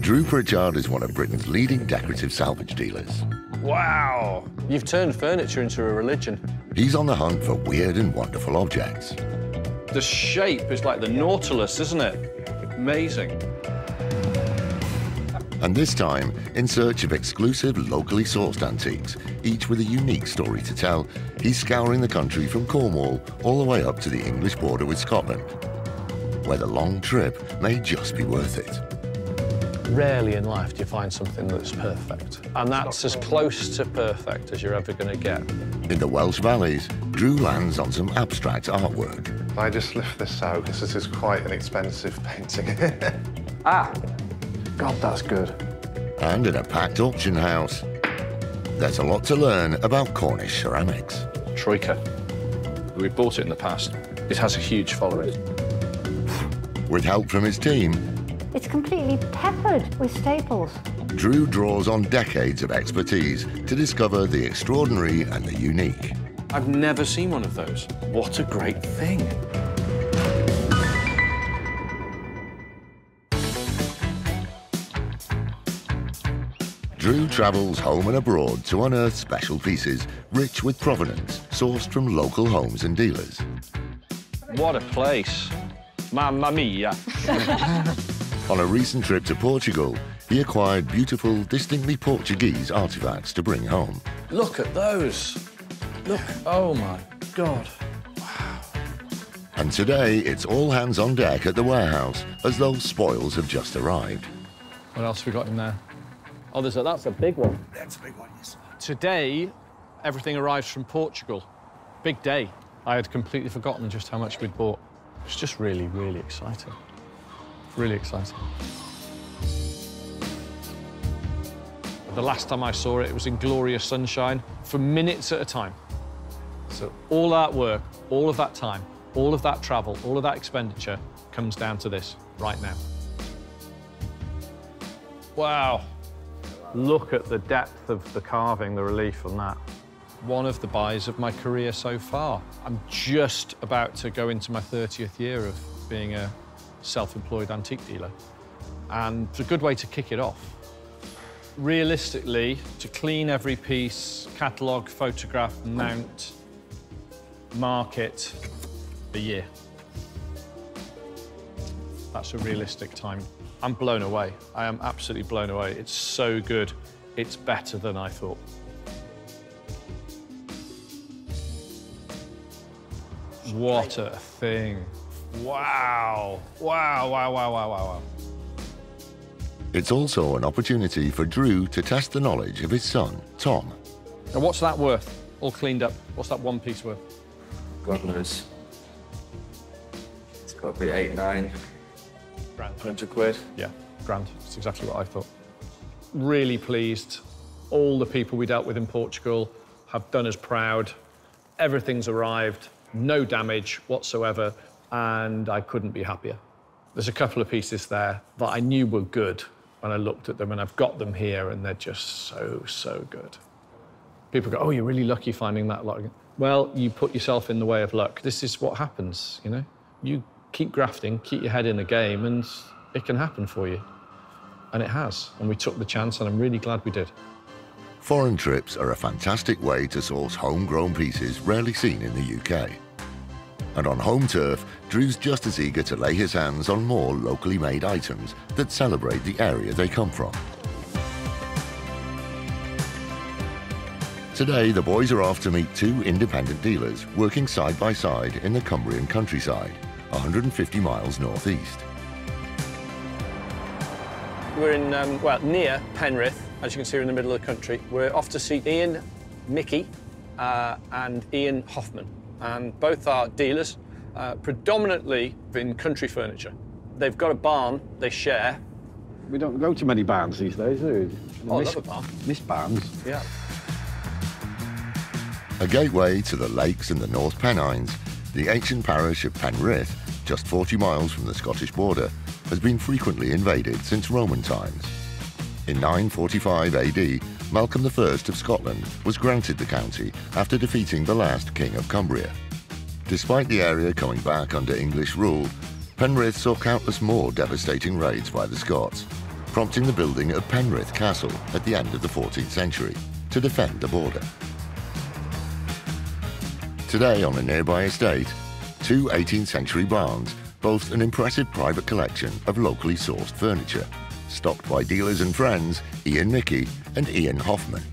Drew Pritchard is one of Britain's leading decorative salvage dealers. Wow! You've turned furniture into a religion. He's on the hunt for weird and wonderful objects. The shape is like the Nautilus, isn't it? Amazing. And this time, in search of exclusive, locally sourced antiques, each with a unique story to tell, he's scouring the country from Cornwall all the way up to the English border with Scotland, where the long trip may just be worth it. Rarely in life do you find something that's perfect. And that's as close to perfect as you're ever going to get. In the Welsh valleys, Drew lands on some abstract artwork. I just lift this out because this is quite an expensive painting. Ah! God, that's good. And in a packed auction house, there's a lot to learn about Cornish ceramics. Troika. We bought it in the past. It has a huge following. With help from his team, it's completely peppered with staples. Drew draws on decades of expertise to discover the extraordinary and the unique. I've never seen one of those. What a great thing. Drew travels home and abroad to unearth special pieces rich with provenance, sourced from local homes and dealers. What a place. Mamma mia. On a recent trip to Portugal, he acquired beautiful, distinctly Portuguese artifacts to bring home. Look at those. Look, oh my God. Wow. And today, it's all hands on deck at the warehouse, as though spoils have just arrived. What else have we got in there? Oh, that's a big one. That's a big one, yes. Today, everything arrives from Portugal. Big day. I had completely forgotten just how much we'd bought. It's just really, really exciting. Really exciting. The last time I saw it, it was in glorious sunshine for minutes at a time. So all that work, all of that time, all of that travel, all of that expenditure comes down to this right now. Wow. Look at the depth of the carving, the relief on that. One of the buys of my career so far. I'm just about to go into my 30th year of being a self-employed antique dealer. And it's a good way to kick it off. Realistically, to clean every piece, catalogue, photograph, mount, market, a year. That's a realistic time. I'm blown away. I am absolutely blown away. It's so good. It's better than I thought. What a thing. Wow. Wow, wow, wow, wow, wow, wow. It's also an opportunity for Drew to test the knowledge of his son, Tom. Now, what's that worth? All cleaned up. What's that one piece worth? God knows. It's got to be 8, 9. Grand. 100 quid. Yeah, grand. That's exactly what I thought. Really pleased. All the people we dealt with in Portugal have done us proud. Everything's arrived, no damage whatsoever, and I couldn't be happier. There's a couple of pieces there that I knew were good when I looked at them, and I've got them here, and they're just so, so good. People go, oh, you're really lucky finding that lot. Well, you put yourself in the way of luck. This is what happens, you know? You keep grafting, keep your head in the game, and it can happen for you. And it has, and we took the chance, and I'm really glad we did. Foreign trips are a fantastic way to source homegrown pieces rarely seen in the UK. And on home turf, Drew's just as eager to lay his hands on more locally made items that celebrate the area they come from. Today, the boys are off to meet 2 independent dealers working side by side in the Cumbrian countryside, 150 miles northeast. We're in, well, near Penrith, as you can see, we're in the middle of the country. We're off to see Ian Mickey and Ian Hoffman. And both are dealers, predominantly in country furniture. They've got a barn they share. We don't go to many barns these days, do we? Oh, I love a barn. Miss barns. Yeah. A gateway to the lakes and the North Pennines, the ancient parish of Penrith, just 40 miles from the Scottish border, has been frequently invaded since Roman times. In 945 AD, Malcolm I of Scotland was granted the county after defeating the last king of Cumbria. Despite the area coming back under English rule, Penrith saw countless more devastating raids by the Scots, prompting the building of Penrith Castle at the end of the 14th century to defend the border. Today, on a nearby estate, two 18th century barns boast an impressive private collection of locally sourced furniture, stocked by dealers and friends Ian Mickey and Ian Hoffman.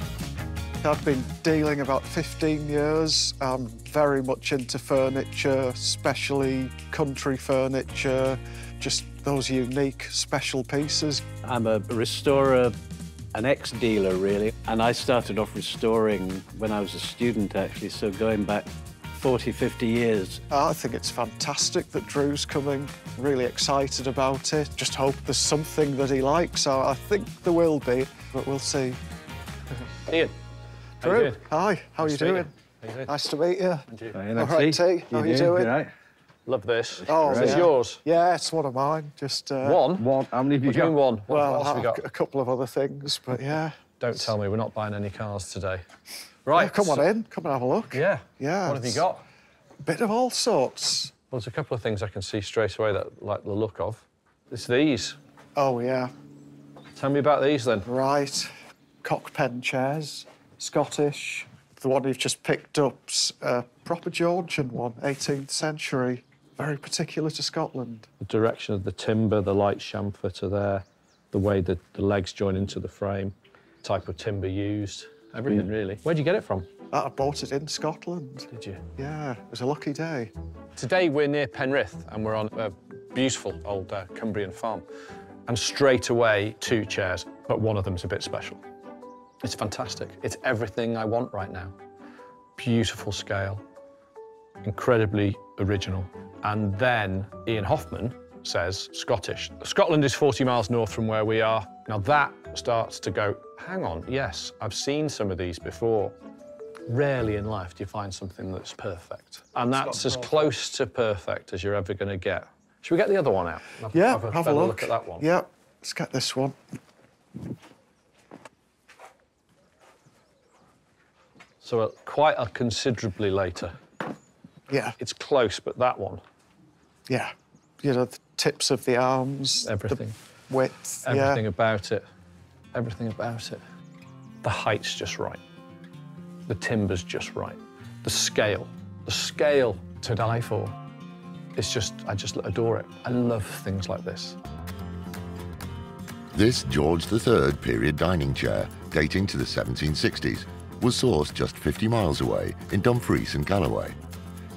I've been dealing about 15 years. I'm very much into furniture, especially country furniture, just those unique, special pieces. I'm a restorer, an ex-dealer, really, and I started off restoring when I was a student, actually, so going back 40, 50 years. I think it's fantastic that Drew's coming. Really excited about it. Just hope there's something that he likes. I think there will be, but we'll see. Ian. Drew, hi. How are you doing? Nice to meet you. All right, T. How are you doing? Right. Love this. Oh, Is this yours? Yeah, it's one of mine. Just One? How many have you What do you mean one? What Well, else have we got? a couple of other things, but yeah. Don't tell me we're not buying any cars today. Right. Yeah, come on in. Come and have a look. Yeah. Yeah. What have you got? A bit of all sorts. Well, there's a couple of things I can see straight away that I like the look of. It's these. Oh, yeah. Tell me about these then. Right. Cock pen chairs, Scottish. The one you've just picked up's a proper Georgian one, 18th century. Very particular to Scotland. The direction of the timber, the light chamfer to there, the way that the legs join into the frame, type of timber used, everything really. Where'd you get it from? I bought it in Scotland. Did you? Yeah, it was a lucky day. Today we're near Penrith and we're on a beautiful old Cumbrian farm. And straight away, two chairs, but one of them's a bit special. It's fantastic. It's everything I want right now. Beautiful scale, incredibly original. And then Ian Hoffman says Scottish. Scotland is 40 miles north from where we are. Now that starts to go, hang on, yes, I've seen some of these before. Rarely in life do you find something that's perfect. And that's as close to perfect as you're ever going to get. Should we get the other one out? Yeah, have a have a better look. look at that one. Yeah, let's get this one. So quite a considerably later. Yeah, It's close, but that one, yeah. You know, the tips of the arms, everything. the width, Everything yeah. about it. Everything about it. The height's just right. The timber's just right. The scale to die for. It's just, I just adore it. I love things like this. This George III period dining chair, dating to the 1760s, was sourced just 50 miles away in Dumfries and Galloway.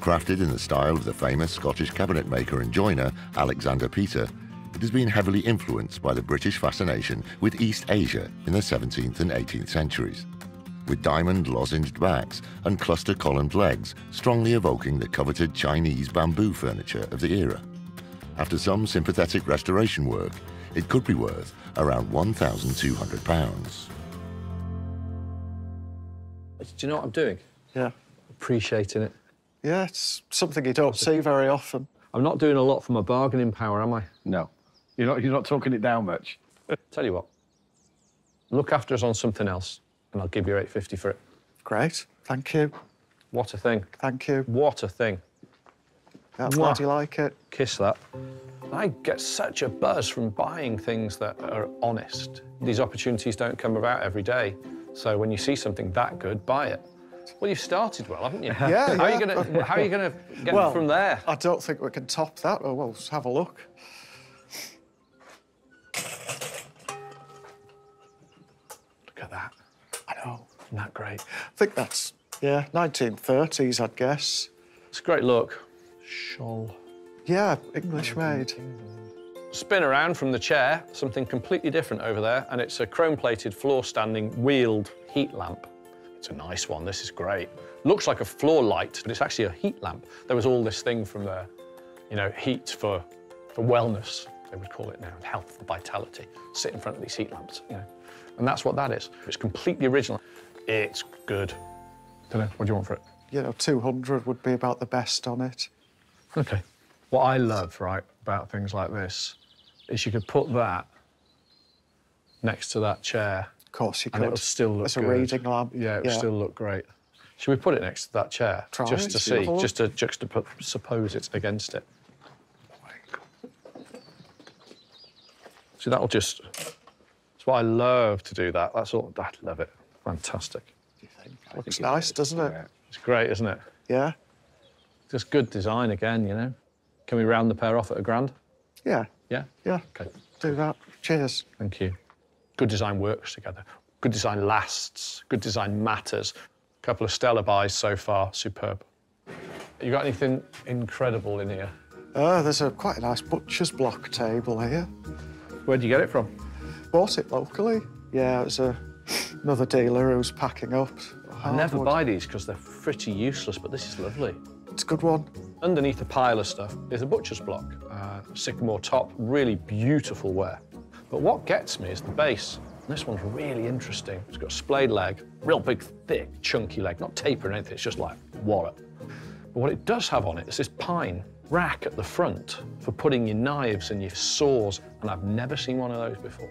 Crafted in the style of the famous Scottish cabinet maker and joiner Alexander Peter, it has been heavily influenced by the British fascination with East Asia in the 17th and 18th centuries, with diamond lozenged backs and cluster columned legs strongly evoking the coveted Chinese bamboo furniture of the era. After some sympathetic restoration work, it could be worth around £1,200. Do you know what I'm doing? Yeah. Appreciating it. Yeah, it's something you don't see very often. I'm not doing a lot for my bargaining power, am I? No. You're not talking it down much. Tell you what, look after us on something else, and I'll give you £8.50 for it. Great, thank you. What a thing. Thank you. What a thing. Yeah, I'm glad you like it. Kiss that. I get such a buzz from buying things that are honest. These opportunities don't come about every day. So when you see something that good, buy it. Well, you've started well, haven't you? Yeah, How are you gonna get Well, from there? I don't think we can top that. Oh, well, let's have a look. Look at that. I know. Isn't that great? I think that's, yeah, 1930s, I'd guess. It's a great look. Shawl. Yeah, English made. Spin around from the chair, something completely different over there, and it's a chrome-plated, floor-standing, wheeled heat lamp. It's a nice one, this is great. Looks like a floor light, but it's actually a heat lamp. There was all this thing from the, heat for wellness, they would call it now, health, vitality. Sit in front of these heat lamps, And that's what that is. It's completely original. It's good. Don't know, what do you want for it? 200 would be about the best on it. Okay. What I love, right, about things like this is you could put that next to that chair. Of course you could. And it would still look It's a good. reading lamp. Yeah, it would still look great. Should we put it next to that chair? Try just it, to see. see, just to juxtapose it against it. See, that'll just That's why I love to do that. That's all. I love it. Fantastic. Looks nice, doesn't it? It's great, isn't it? Yeah. Just good design again, you know. Can we round the pair off at £1,000? Yeah. Yeah? Yeah. OK. Do that. Cheers. Thank you. Good design works together. Good design lasts. Good design matters. A couple of stellar buys so far. Superb. You got anything incredible in here? There's quite a nice butcher's block table here. Where'd you get it from? Bought it locally. Yeah, it's another dealer who's packing up. I never buy these because they're pretty useless, but this is lovely. It's a good one. Underneath a pile of stuff is a butcher's block. Sycamore top, really beautiful wear. But what gets me is the base. This one's really interesting. It's got a splayed leg, real big, thick, chunky leg, not taper or anything, it's just like wallop. But what it does have on it is this pine rack at the front for putting your knives and your saws, and I've never seen one of those before.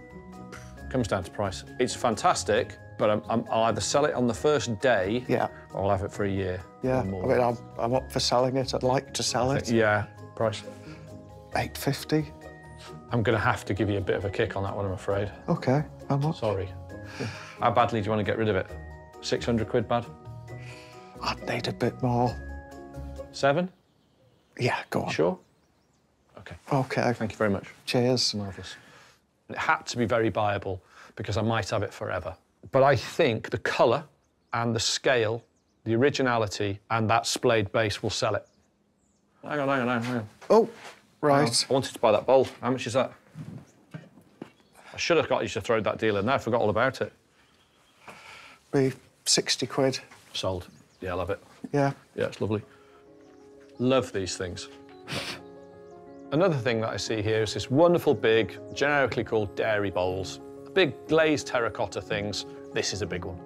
Comes down to price. It's fantastic, but I'll either sell it on the first day, Yeah. or I'll have it for a year. Yeah. or more. I mean, I'm up for selling it. I'd like to sell it. Yeah, price. $8.50. I'm going to have to give you a bit of a kick on that one, I'm afraid. OK. How much? Sorry. How badly do you want to get rid of it? 600 quid bad? I'd need a bit more. 7? Yeah, go on. Sure? OK. OK. Thank you very much. Cheers. Marvellous. It had to be very buyable because I might have it forever. But I think the colour and the scale, the originality and that splayed base will sell it. Hang on. Oh, right. I wanted to buy that bowl. How much is that? I should have got you to throw that deal in there. I forgot all about it. Be 60 quid. Sold. Yeah, I love it. Yeah. Yeah, it's lovely. Love these things. Another thing that I see here is this wonderful big, generically called dairy bowls. Big glazed terracotta things. This is a big one.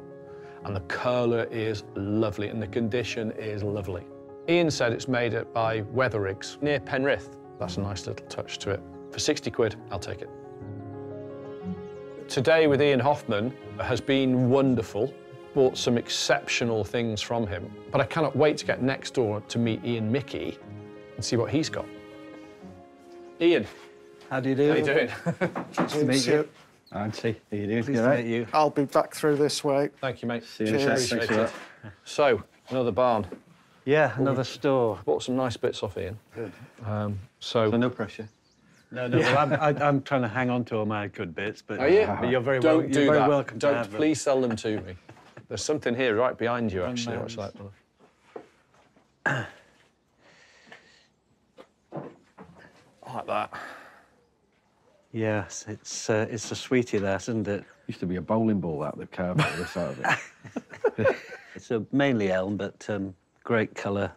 And the colour is lovely and the condition is lovely. Ian said it's made by Weatherigs near Penrith. That's a nice little touch to it. For 60 quid, I'll take it. Today with Ian Hoffman has been wonderful. Bought some exceptional things from him. But I cannot wait to get next door to meet Ian Mickey and see what he's got. Ian. How do you do? How you doing? Nice to meet you. Auntie, how you doing? Pleased You to all meet right? you. I'll be back through this way. Thank you, mate. See you in a sec. Appreciate it. So, another barn. Yeah, another store. Bought some nice bits off Ian. Good. So no pressure. No, well, I'm trying to hang on to all my good bits, but are you? but you're very Don't do you're very that. welcome to Don't have them. please sell them to me. There's something here right behind you, actually. What's that? Like that. Yes, it's a sweetie, that, isn't it? Used to be a bowling ball that they've carved out of the side of it. It's a mainly elm, but great colour.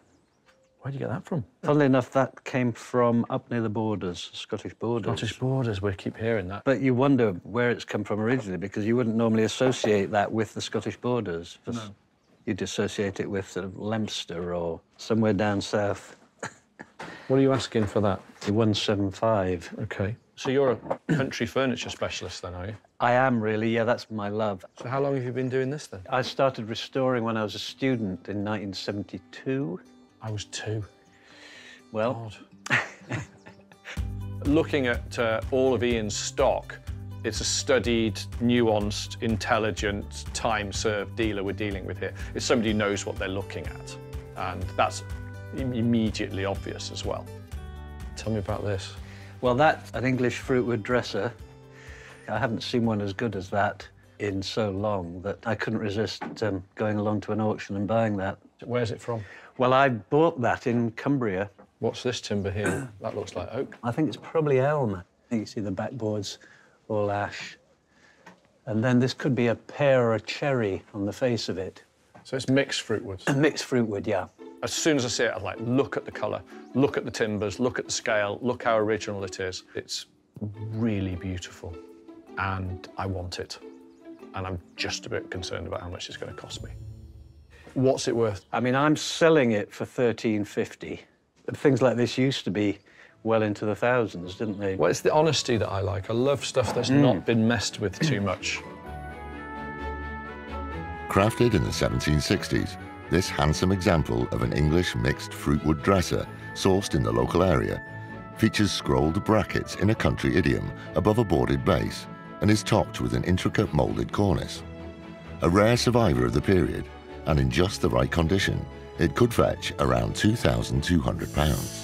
Where'd you get that from? Funnily enough, that came from up near the borders, Scottish borders. Scottish borders, we keep hearing that. But you wonder where it's come from originally, because you wouldn't normally associate that with the Scottish borders. No. You'd associate it with sort of Leinster or somewhere down south. What are you asking for that? 175. OK. So you're a country furniture specialist then, are you? I am really, yeah, that's my love. So how long have you been doing this then? I started restoring when I was a student in 1972. I was 2. Well, Looking at all of Ian's stock, it's a studied, nuanced, intelligent, time-served dealer we're dealing with here. It's somebody who knows what they're looking at, and that's immediately obvious as well. Tell me about this. well, that's an English fruitwood dresser. I haven't seen one as good as that in so long that I couldn't resist going along to an auction and buying that. Where's it from? Well, I bought that in Cumbria. What's this timber here? That looks like oak. I think it's probably elm. You can see the backboards all ash. And then this could be a pear or a cherry on the face of it. So it's mixed fruit woods. A mixed fruitwood, yeah. As soon as I see it, I'm like, look at the colour, look at the timbers, look at the scale, look how original it is. It's really beautiful, and I want it. And I'm just a bit concerned about how much it's going to cost me. What's it worth? I mean, I'm selling it for $13.50. Things like this used to be well into the thousands, didn't they? Well, it's the honesty that I like. I love stuff that's not been messed with too much. Crafted in the 1760s, this handsome example of an English mixed fruitwood dresser, sourced in the local area, features scrolled brackets in a country idiom above a boarded base and is topped with an intricate moulded cornice. A rare survivor of the period, and in just the right condition, it could fetch around £2,200.